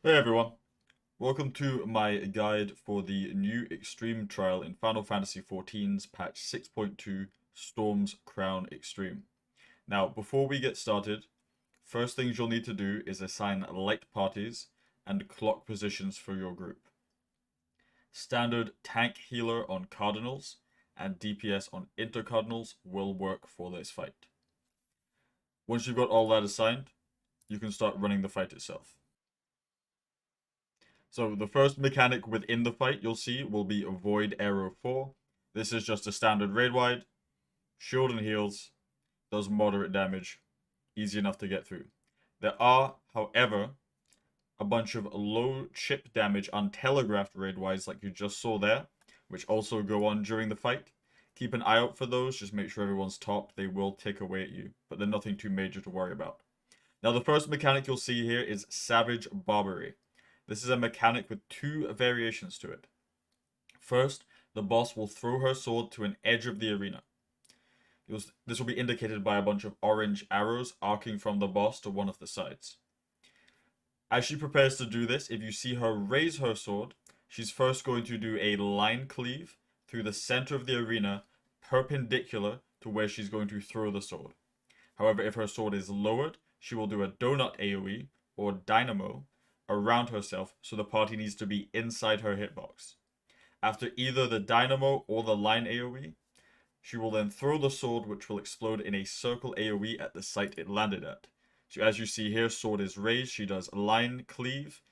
Hey everyone, welcome to my guide for the new Extreme trial in Final Fantasy XIV's patch 6.2 Storm's Crown Extreme. Now, before we get started, first things you'll need to do is assign light parties and clock positions for your group. Standard tank healer on Cardinals and DPS on Intercardinals will work for this fight. Once you've got all that assigned, you can start running the fight itself. So the first mechanic within the fight you'll see will be Void Arrow 4. This is just a standard raid wide, shield and heals, does moderate damage, easy enough to get through. There are, however, a bunch of low chip damage untelegraphed raid wides like you just saw there, which also go on during the fight. Keep an eye out for those, just make sure everyone's topped, they will tick away at you, but they're nothing too major to worry about. Now the first mechanic you'll see here is Savage Barbary. This is a mechanic with two variations to it. First, the boss will throw her sword to an edge of the arena. This will be indicated by a bunch of orange arrows arcing from the boss to one of the sides. As she prepares to do this, if you see her raise her sword, she's first going to do a line cleave through the center of the arena, perpendicular to where she's going to throw the sword. However, if her sword is lowered, she will do a donut AoE, or dynamo, around herself, so the party needs to be inside her hitbox. After either the dynamo or the line AoE, she will then throw the sword, which will explode in a circle AoE at the site it landed at. So as you see here, sword is raised, she does line cleave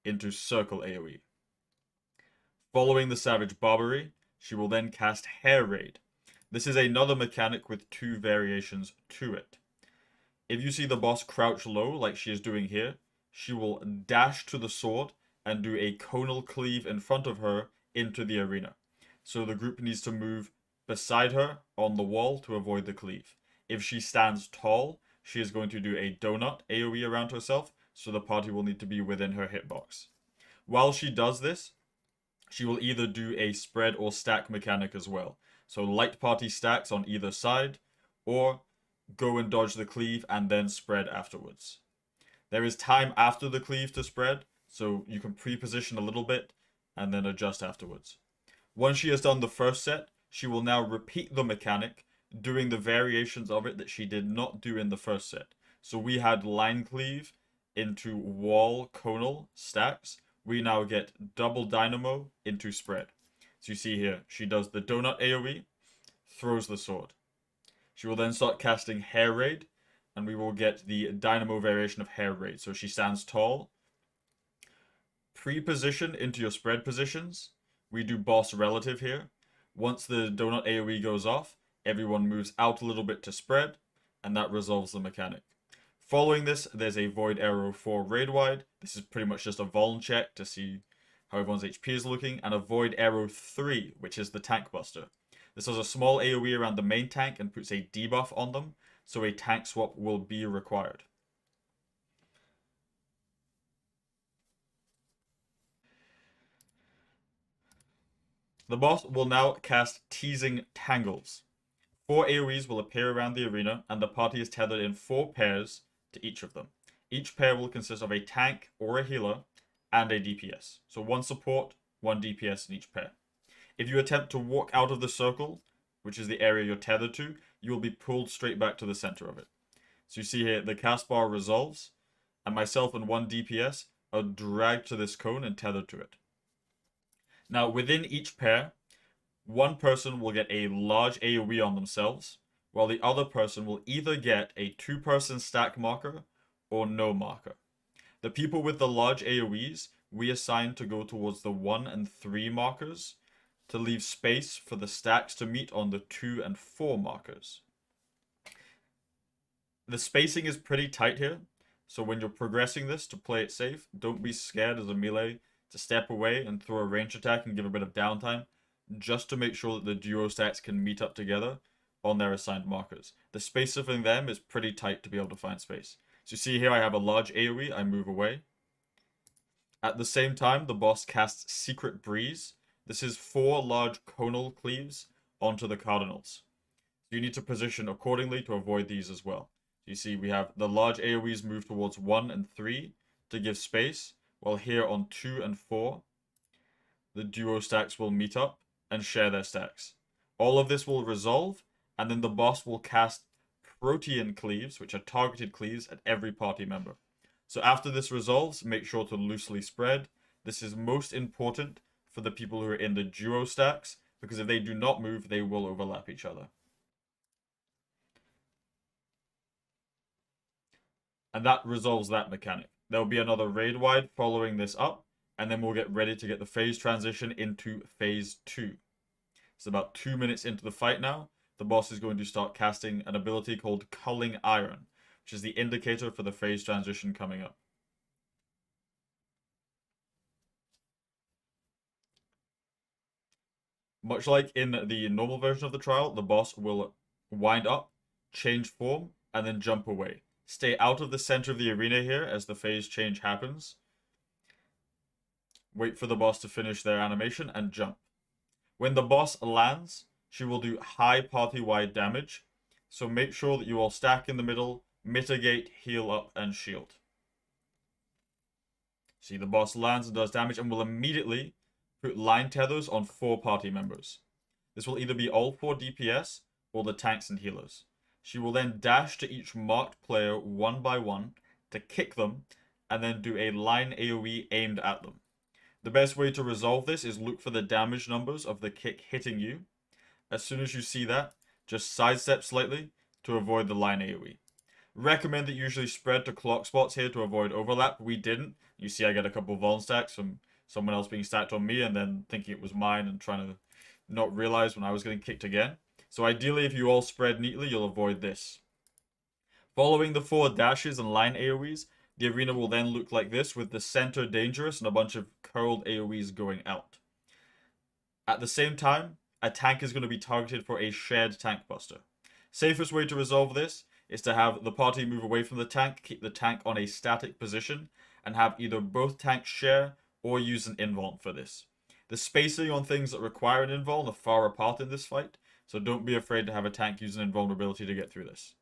into circle AoE. Following the Savage Barbary, she will then cast Hair Raid. This is another mechanic with two variations to it. If you see the boss crouch low, like she is doing here, she will dash to the sword and do a conal cleave in front of her into the arena. So the group needs to move beside her on the wall to avoid the cleave. If she stands tall, she is going to do a donut AoE around herself, so the party will need to be within her hitbox. While she does this, she will either do a spread or stack mechanic as well. So light party stacks on either side, or go and dodge the cleave and then spread afterwards. There is time after the cleave to spread, so you can pre-position a little bit and then adjust afterwards. Once she has done the first set, she will now repeat the mechanic, doing the variations of it that she did not do in the first set. So we had line cleave into wall conal stacks. We now get double dynamo into spread. So you see here, she does the donut AoE, throws the sword. She will then start casting Hair Raid, and we will get the dynamo variation of Hair Raid. So she stands tall. Pre-position into your spread positions. We do boss relative here. Once the donut AoE goes off, everyone moves out a little bit to spread, and that resolves the mechanic. Following this, there's a Void Arrow 4 raid wide. This is pretty much just a Vuln check to see how everyone's HP is looking, and a Void Arrow 3, which is the Tank Buster. This has a small AoE around the main tank and puts a debuff on them, so a tank swap will be required. The boss will now cast Teasing Tangles. 4 AoEs will appear around the arena, and the party is tethered in 4 pairs to each of them. Each pair will consist of a tank or a healer and a DPS. So 1 support, 1 DPS in each pair. If you attempt to walk out of the circle, which is the area you're tethered to, you will be pulled straight back to the center of it. So you see here, the cast bar resolves, and myself and 1 DPS are dragged to this cone and tethered to it. Now, within each pair, one person will get a large AoE on themselves, while the other person will either get a 2-person stack marker or no marker. The people with the large AoEs, we assign to go towards the 1 and 3 markers, to leave space for the stacks to meet on the 2 and 4 markers. The spacing is pretty tight here, so when you're progressing this to play it safe, don't be scared as a melee to step away and throw a range attack and give a bit of downtime, just to make sure that the duo stacks can meet up together on their assigned markers. The space between them is pretty tight to be able to find space. So you see here I have a large AoE, I move away. At the same time, the boss casts Secret Breeze. This is 4 large conal cleaves onto the Cardinals. You need to position accordingly to avoid these as well. You see we have the large AoEs move towards 1 and 3 to give space, while here on 2 and 4, the duo stacks will meet up and share their stacks. All of this will resolve, and then the boss will cast protean cleaves, which are targeted cleaves, at every party member. So after this resolves, make sure to loosely spread. This is most important for the people who are in the duo stacks, because if they do not move, they will overlap each other. And that resolves that mechanic. There'll be another raid wide following this up, and then we'll get ready to get the phase transition into phase 2. It's about 2 minutes into the fight now. The boss is going to start casting an ability called Culling Iron, which is the indicator for the phase transition coming up. Much like in the normal version of the trial, the boss will wind up, change form, and then jump away. Stay out of the center of the arena here as the phase change happens. Wait for the boss to finish their animation and jump. When the boss lands, she will do high party-wide damage, so make sure that you all stack in the middle, mitigate, heal up, and shield. See, the boss lands and does damage and will immediately put line tethers on 4 party members. This will either be all 4 DPS or the tanks and healers. She will then dash to each marked player one by one to kick them, and then do a line AoE aimed at them. The best way to resolve this is look for the damage numbers of the kick hitting you. As soon as you see that, just sidestep slightly to avoid the line AoE. Recommend that you usually spread to clock spots here to avoid overlap. We didn't. You see I get a couple of Vuln stacks from someone else being stacked on me and then thinking it was mine and trying to not realize when I was getting kicked again. So ideally, if you all spread neatly, you'll avoid this. Following the 4 dashes and line AoEs, the arena will then look like this, with the center dangerous and a bunch of curled AoEs going out. At the same time, a tank is going to be targeted for a shared tank buster. Safest way to resolve this is to have the party move away from the tank, keep the tank on a static position, and have either both tanks share or use an invuln for this. The spacing on things that require an invuln are far apart in this fight, so don't be afraid to have a tank use an invulnerability to get through this.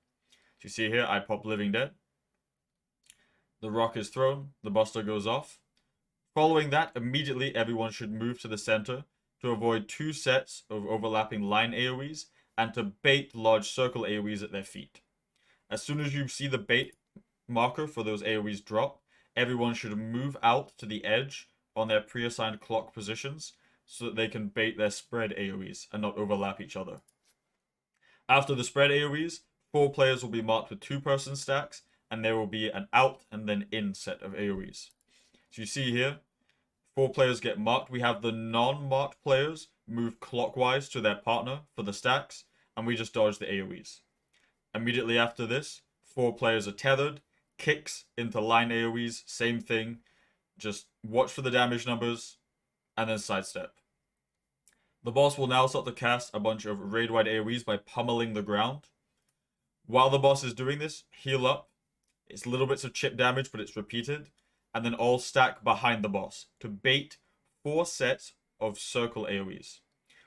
As you see here, I pop Living Dead. The rock is thrown, the buster goes off. Following that, immediately everyone should move to the center to avoid 2 sets of overlapping line AoEs and to bait large circle AoEs at their feet. As soon as you see the bait marker for those AoEs drop, everyone should move out to the edge on their pre-assigned clock positions so that they can bait their spread AoEs and not overlap each other. After the spread AoEs, 4 players will be marked with 2-person stacks, and there will be an out and then in set of AoEs. So you see here, 4 players get marked. We have the non-marked players move clockwise to their partner for the stacks, and we just dodge the AoEs. Immediately after this, 4 players are tethered, kicks into line AoEs, same thing. Just watch for the damage numbers, and then sidestep. The boss will now start to cast a bunch of raid-wide AoEs by pummeling the ground. While the boss is doing this, heal up. It's little bits of chip damage, but it's repeated. And then all stack behind the boss to bait 4 sets of circle AoEs.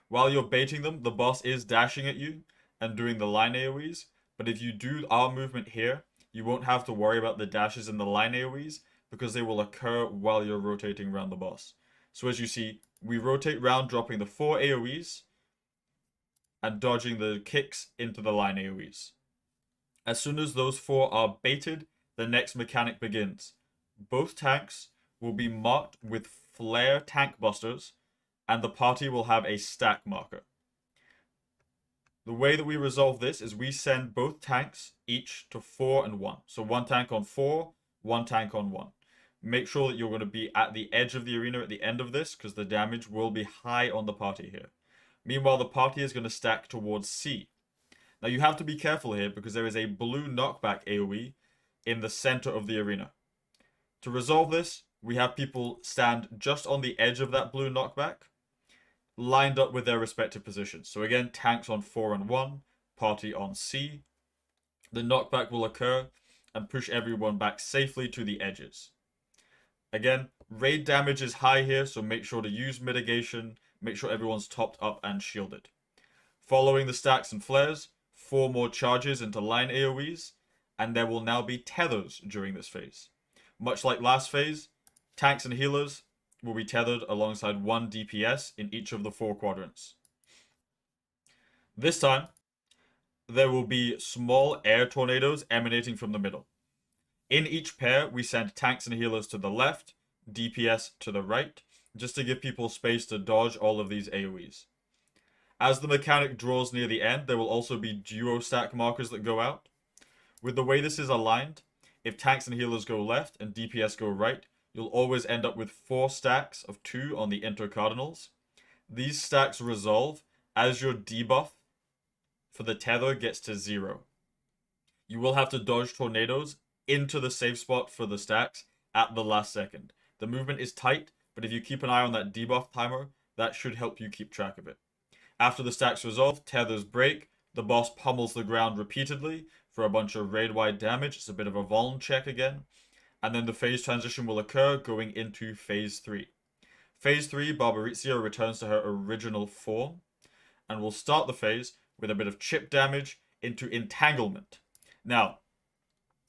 While you're baiting them, the boss is dashing at you and doing the line AoEs. But if you do our movement here, you won't have to worry about the dashes and the line AoEs because they will occur while you're rotating around the boss. So as you see, we rotate round, dropping the 4 AoEs and dodging the kicks into the line AoEs. As soon as those 4 are baited, the next mechanic begins. Both tanks will be marked with flare tank busters, and the party will have a stack marker. The way that we resolve this is we send both tanks each to 4 and 1. So 1 tank on 4, 1 tank on 1. Make sure that you're going to be at the edge of the arena at the end of this, because the damage will be high on the party here. Meanwhile, the party is going to stack towards C. Now you have to be careful here because there is a blue knockback AoE in the center of the arena. To resolve this, we have people stand just on the edge of that blue knockback, lined up with their respective positions. So again, tanks on 4 and 1, party on C. The knockback will occur and push everyone back safely to the edges. Again, raid damage is high here, so make sure to use mitigation, make sure everyone's topped up and shielded. Following the stacks and flares, 4 more charges into line AoEs, and there will now be tethers during this phase. Much like last phase, Tanks and healers will be tethered alongside 1 DPS in each of the 4 quadrants. This time, there will be small air tornadoes emanating from the middle. In each pair, we send tanks and healers to the left, DPS to the right, just to give people space to dodge all of these AoEs. As the mechanic draws near the end, there will also be duo stack markers that go out. With the way this is aligned, if tanks and healers go left and DPS go right, you'll always end up with 4 stacks of 2 on the intercardinals. These stacks resolve as your debuff for the tether gets to 0. You will have to dodge tornadoes into the safe spot for the stacks at the last second. The movement is tight, but if you keep an eye on that debuff timer, that should help you keep track of it. After the stacks resolve, tethers break, the boss pummels the ground repeatedly for a bunch of raid-wide damage. It's a bit of a vuln check again. And then the phase transition will occur going into Phase 3. Phase 3, Barbarizia returns to her original form, and will start the phase with a bit of chip damage into entanglement. Now,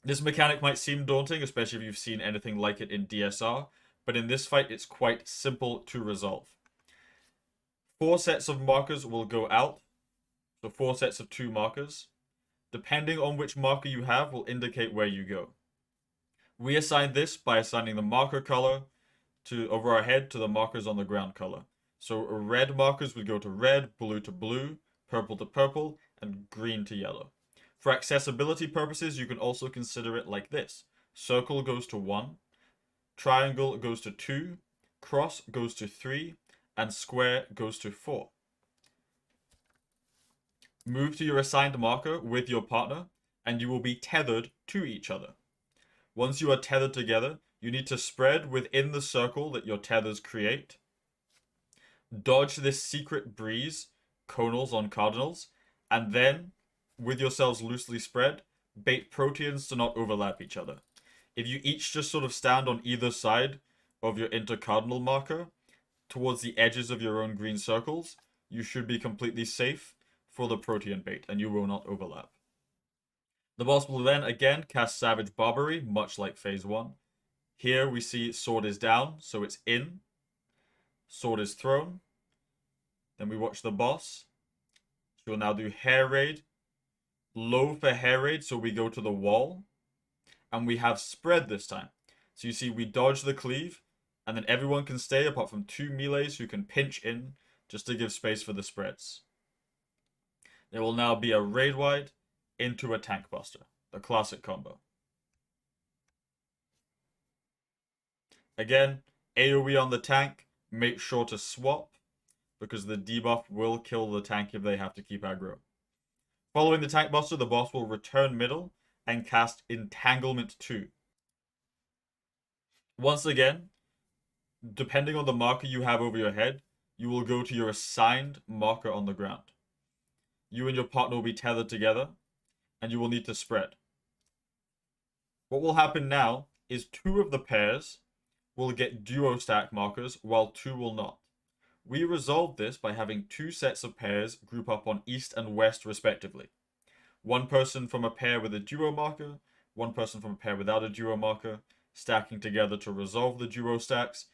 this mechanic might seem daunting, especially if you've seen anything like it in DSR, but in this fight it's quite simple to resolve. 4 sets of markers will go out, so 4 sets of 2 markers. Depending on which marker you have will indicate where you go. We assign this by assigning the marker color over our head to the markers on the ground color. So red markers would go to red, blue to blue, purple to purple, and green to yellow. For accessibility purposes, you can also consider it like this. Circle goes to 1, triangle goes to 2, cross goes to 3, and square goes to 4. Move to your assigned marker with your partner, and you will be tethered to each other. Once you are tethered together, you need to spread within the circle that your tethers create. Dodge this secret breeze, conals on cardinals, and then, with yourselves loosely spread, bait proteans to not overlap each other. If you each just sort of stand on either side of your intercardinal marker, towards the edges of your own green circles, you should be completely safe for the protean bait, and you will not overlap. The boss will then again cast Savage Barbary, much like Phase 1. Here we see sword is down, so it's in. Sword is thrown. Then we watch the boss. She will now do Hair Raid. Low for Hair Raid, so we go to the wall. And we have spread this time. So you see we dodge the cleave, and then everyone can stay apart from 2 melees who can pinch in just to give space for the spreads. There will now be a raid wide into a tank buster, the classic combo. Again, AoE on the tank, make sure to swap, because the debuff will kill the tank if they have to keep aggro. Following the tank buster, the boss will return middle and cast Entanglement 2. Once again, depending on the marker you have over your head, you will go to your assigned marker on the ground. You and your partner will be tethered together, and you will need to spread. What will happen now is 2 of the pairs will get duo stack markers, while 2 will not. We resolved this by having 2 sets of pairs group up on east and west respectively. 1 person from a pair with a duo marker, 1 person from a pair without a duo marker, stacking together to resolve the duo stacks,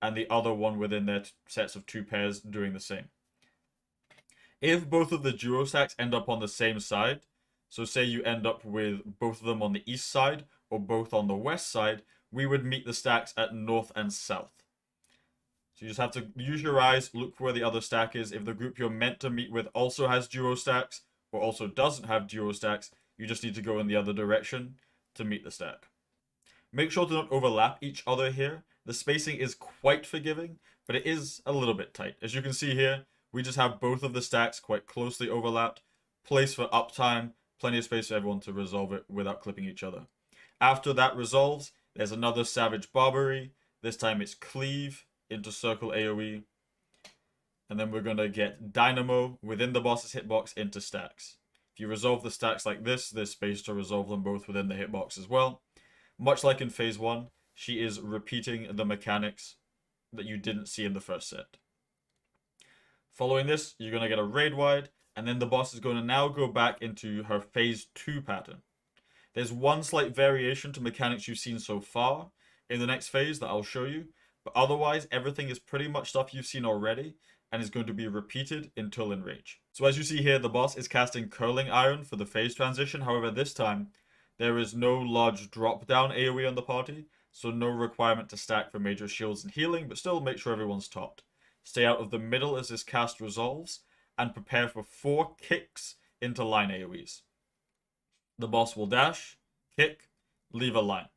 and the other one within their sets of 2 pairs doing the same. If both of the duo stacks end up on the same side, so say you end up with both of them on the east side or both on the west side, we would meet the stacks at north and south. So you just have to use your eyes, look for where the other stack is. If the group you're meant to meet with also has duo stacks or also doesn't have duo stacks, you just need to go in the other direction to meet the stack. Make sure to not overlap each other here. The spacing is quite forgiving, but it is a little bit tight. As you can see here, we just have both of the stacks quite closely overlapped. Place for uptime, plenty of space for everyone to resolve it without clipping each other. After that resolves, there's another Savage Barbary. This time it's Cleave into Circle AoE. And then we're going to get Dynamo within the boss's hitbox into stacks. If you resolve the stacks like this, there's space to resolve them both within the hitbox as well. Much like in Phase 1, she is repeating the mechanics that you didn't see in the first set. Following this, you're going to get a raid wide, and then the boss is going to now go back into her Phase 2 pattern. There's one slight variation to mechanics you've seen so far, in the next phase that I'll show you. But otherwise, everything is pretty much stuff you've seen already and is going to be repeated until Enrage. So as you see here, the boss is casting Curling Iron for the phase transition. However, this time, there is no large drop-down AoE on the party, so no requirement to stack for major shields and healing, but still make sure everyone's topped. Stay out of the middle as this cast resolves, and prepare for 4 kicks into line AoEs. The boss will dash, kick, leave a line.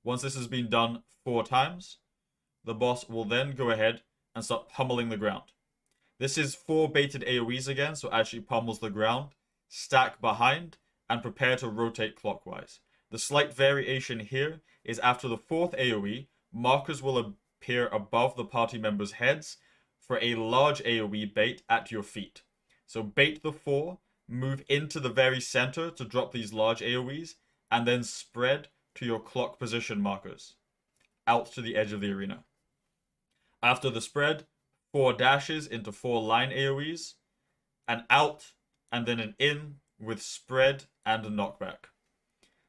Once this has been done 4 times, the boss will then go ahead and start pummeling the ground. This is 4 baited AoEs again, so actually pummels the ground, stack behind, and prepare to rotate clockwise. The slight variation here is after the 4th AoE, markers will appear above the party members' heads for a large AoE bait at your feet. So bait the 4, move into the very center to drop these large AoEs, and then spread to your clock position markers, out to the edge of the arena. After the spread, 4 dashes into 4 line AoEs, an out, and then an in with spread and a knockback.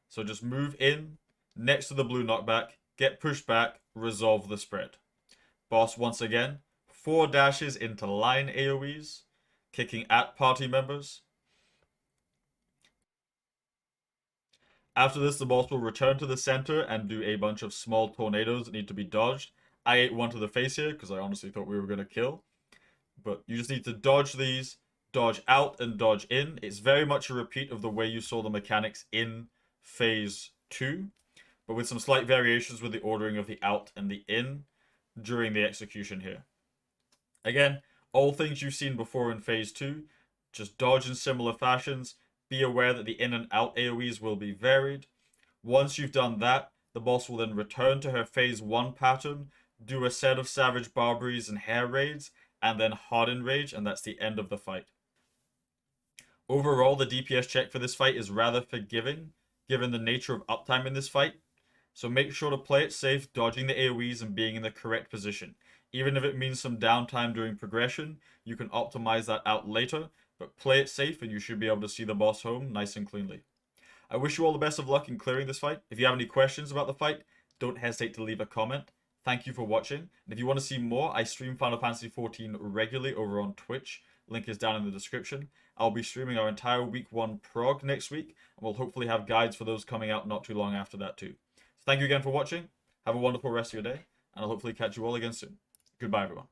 So just move in, next to the blue knockback, get pushed back, resolve the spread. Boss once again, 4 dashes into line AoEs, kicking at party members. After this, the boss will return to the center and do a bunch of small tornadoes that need to be dodged. I ate one to the face here because I honestly thought we were going to kill. But you just need to dodge these, dodge out and dodge in. It's very much a repeat of the way you saw the mechanics in Phase 2, but with some slight variations with the ordering of the out and the in during the execution here. Again, all things you've seen before in Phase 2, just dodge in similar fashions. Be aware that the in and out AoEs will be varied. Once you've done that, the boss will then return to her Phase 1 pattern, do a set of Savage Barbaries and Hair Raids, and then Hard Enrage, and that's the end of the fight. Overall, the DPS check for this fight is rather forgiving, given the nature of uptime in this fight. So make sure to play it safe, dodging the AoEs and being in the correct position. Even if it means some downtime during progression, you can optimize that out later, but play it safe and you should be able to see the boss home nice and cleanly. I wish you all the best of luck in clearing this fight. If you have any questions about the fight, don't hesitate to leave a comment. Thank you for watching, and if you want to see more, I stream Final Fantasy XIV regularly over on Twitch. Link is down in the description. I'll be streaming our entire Week 1 prog next week, and we'll hopefully have guides for those coming out not too long after that too. So thank you again for watching. Have a wonderful rest of your day, and I'll hopefully catch you all again soon. Goodbye, everyone.